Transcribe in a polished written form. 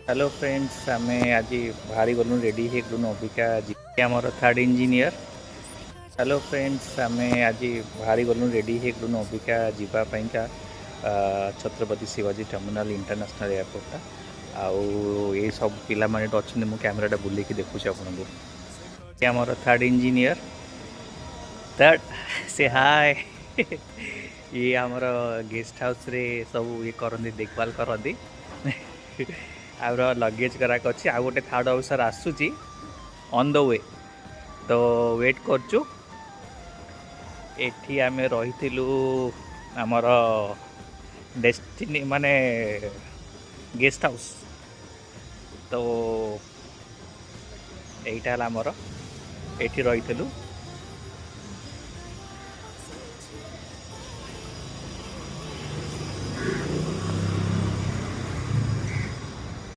Hello friends आम आज बाहरी गलु रेडी होगलु अबिका आमर थर्ड इंजीनियर। हेलो फ्रेंड्स आम आज बाहरी गलु रेडी होगलु अबिका जावाईका छत्रपति शिवाजी टर्मिनाल इंटरनेशनल एयरपोर्टा आउ ये सब पिला माने अच्छे मु कैमेराटा बुलेकी देखुची आपको आमर थर्ड इंजीनियर थर्ड से हाय ये आमर गेस्ट हाउस रे सब ये करती देखभाल करती आउर लगेज कराक अच्छी आउ गोटे थर्ड ऑफिसर आसूची ऑन द वे तो वेट करचु एठी आमे रहिथिलु आमर डेस्टिनी माने गेस्ट हाउस तो एटा आमर एठी रहिथिलु